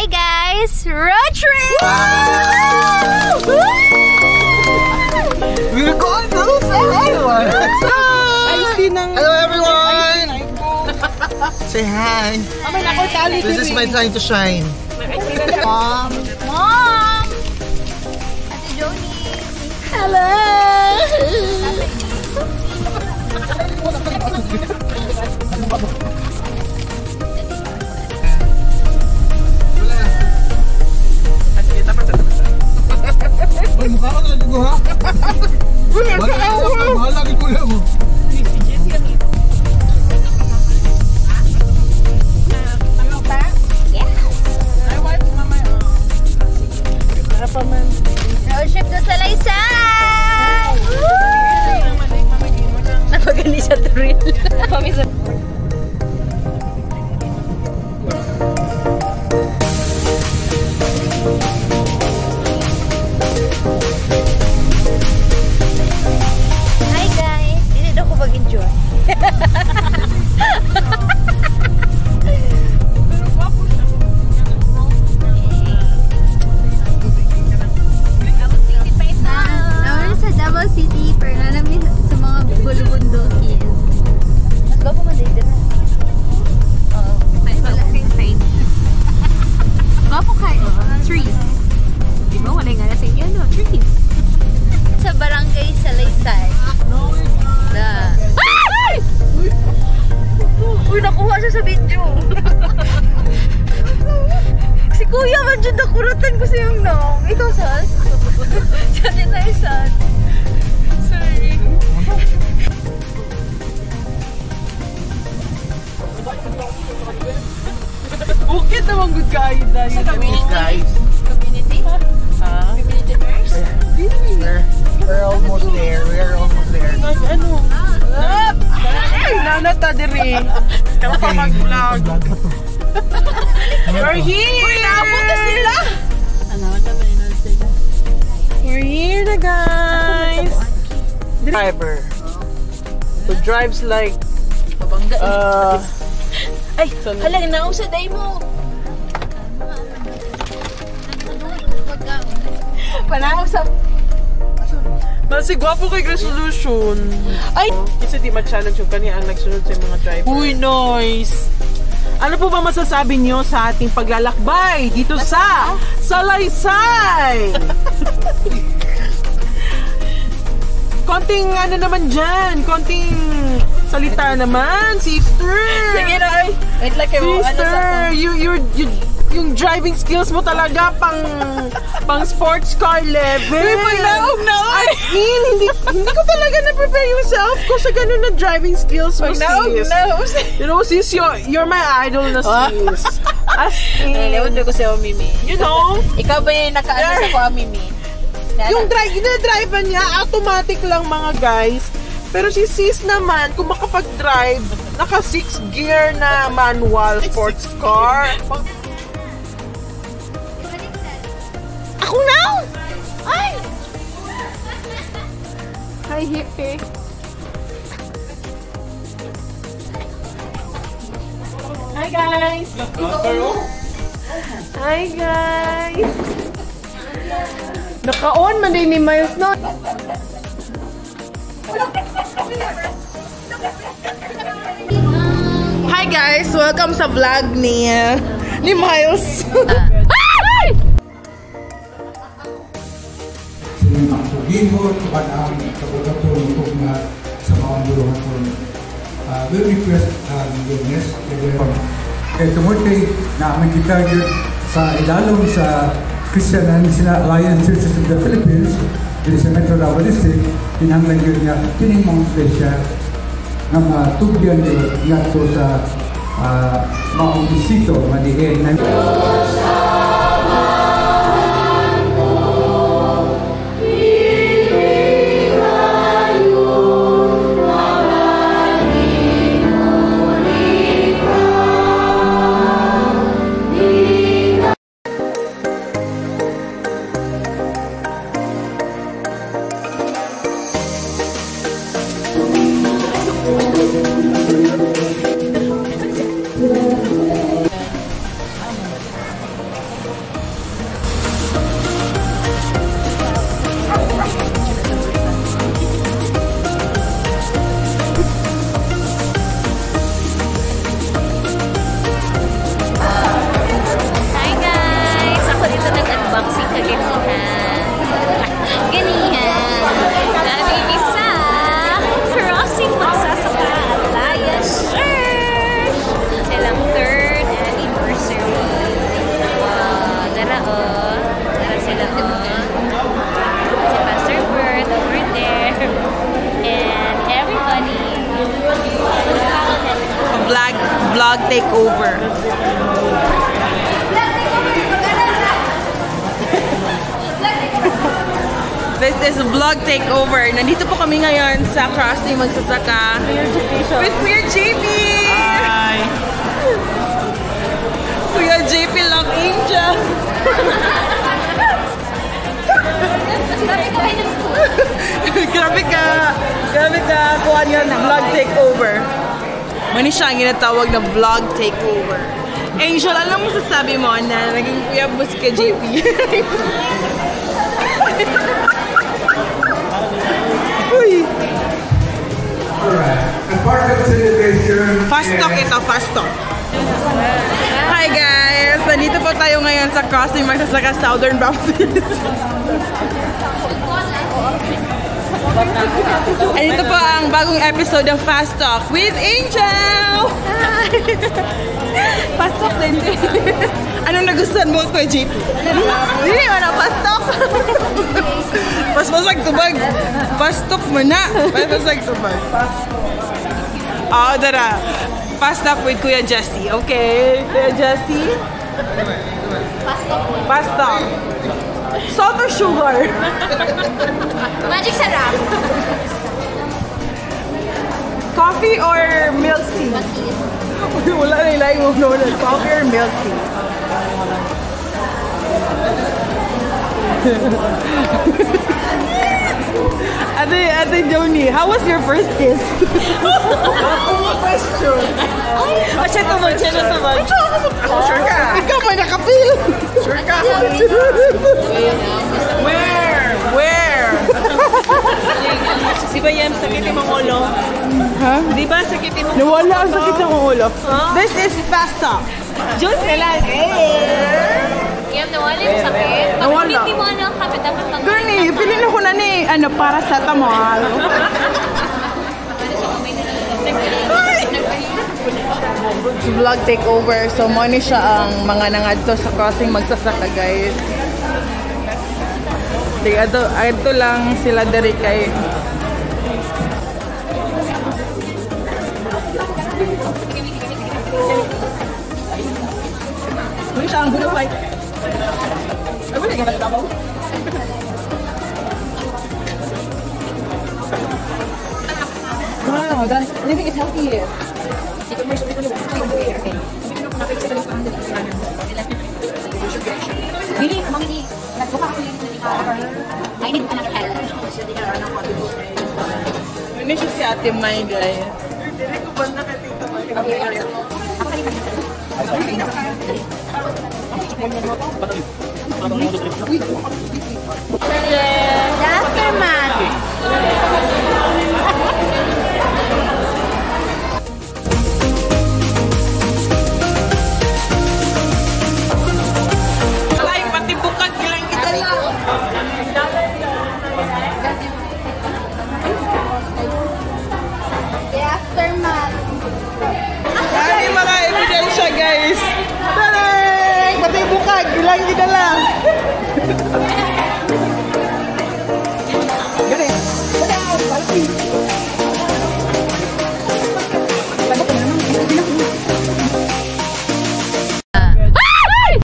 Hi guys! Road trip! We're going to Saiwan! Hello everyone! Say hi! This is my time to shine. Mom! Mom! Ate Joni! Hello! Ay, mukha ka na dito ha? Bahala kay kuya mo. Road trip to Salaysay! Napagani sa thrill. Hi guys! Hindi daw ko mag-enjoy. Sa Davao City, pero namin sa mga bulubundukin. Mas ba pumanday din na? Oo. Wala rin side. Ba po kayo? Trees. Di ba? Wala nga na sa inyo, no? Trees. Sa barangay Salaysay. Na. Ay! Uy, nakuha siya sa video. Si Kuya man dyan nakuratan ko siyang no. Ikaw, Sas? Siya din na isan. Sorry. Bukit naman good guys. Sa community guys. Community? Community first? We're almost there. We're almost there. Ano? Ay, nanata diri. Kaya pa mag-vlog. We're here! Uy, naapunta sila! We're here na guys! Driver who drives like Ay, halang naong sa day mo! Panahon sa... Nasi gwapo kay resolution. Ay! Kasi di ma-challenge yung kanya ang nagsunod sa mga driver. Uy, nice! Ano po ba masasabi niyo sa ating paglalakbay dito sa Salaysay? Konting ano naman dyan, konting salita naman, sister. Sige na, ay! Wait like Sister, yung driving skills mo talaga pang sports car level. Uy, paglaog na, oy! As in, hindi ko talaga na-prepare yung self ko sa ganun na driving skills mo, sis. You know, sis, you're my idol na sis. As in. Lewan ko sa Mimi. You know? Ikaw ba yung nakaano sa ko, Mimi? Yung drive niya, automatic lang mga guys. Pero si sis naman, kung makapag-drive, naka 6 gear na manual sports car. Ako na! Ay! Hi, hippie. Hi, guys! Hi, guys! Naka-on man din ni Miles, no? Hi, guys! Welcome sa vlog ni Miles. Hi! Ginhot, banang, kabugatong kung sa mga buruhan ko. We request goodness. Kaya tumutay na aming kita sa ilalong sa Christian and Alliance Churches of the Philippines, dito sa Metro Davao District, tinanglan yun nga, tinimong special na matubyan yun nga sa maong bisito, malihin na takeover. This is vlog takeover. Nandito po kami ngayon sa Crossing Magsasaka with Kuya JP. Hi! Kuya JP Long Angel. Grabe ka. Kuha niya ng vlog takeover. Mani siya ang ginatawag na vlog takeover. Angel, alam mo sasabi mo na naging kuya mo si Kuya JP? Uy! Alright. And part of the celebration Fast talk ito, fast talk. Hi guys! Nandito po tayo ngayon sa Crossing Magsasaka Southern Baptist. And ito po ang bagong episode ng Fast Talk with Angel! Hi! Fast Talk din. Anong nagustuhan mo, Kuya JP? Hindi mo na Fast Talk! Pasag tubag. Fast Talk mo na. Pasag tubag. Dara. Fast Talk with Kuya Jesse. Okay? Kuya Jesse? Fast Talk. Salt or sugar? Magic sarap. Coffee or milk tea? Wala na ilaing mo na. Coffee or milk tea? Ate Joni, how was your first kiss? Question! Siya tumag. Sure ka? Ikaw may nakapil! Sure ka? Where? Di ba yan, sakit yung ulo? Ha? Di ba sakit yung Nawala ang sakit ng ulo. This is Fast Talk. Diyos na lang. Yung nawala yung sakit. Nawala. Pag hindi mo ang kapit, dapat mag- Gani, pilin ako na ni, paracetamol. Sa vlog takeover. So, money siya ang mga nangadto sa Crossing Magsasaka, guys. Ito lang sila diri kay Muni siya ang gulo kay Wow, I think it's healthy. Really, mamili. Nagbuka ako yung I need another help. Muni siya si Ate May, guys. The aftermath. Ay, pati bukag ilang kita lang. The aftermath. Ay, mga ebidensya, guys. Taray! Pati bukag ilang kita lang.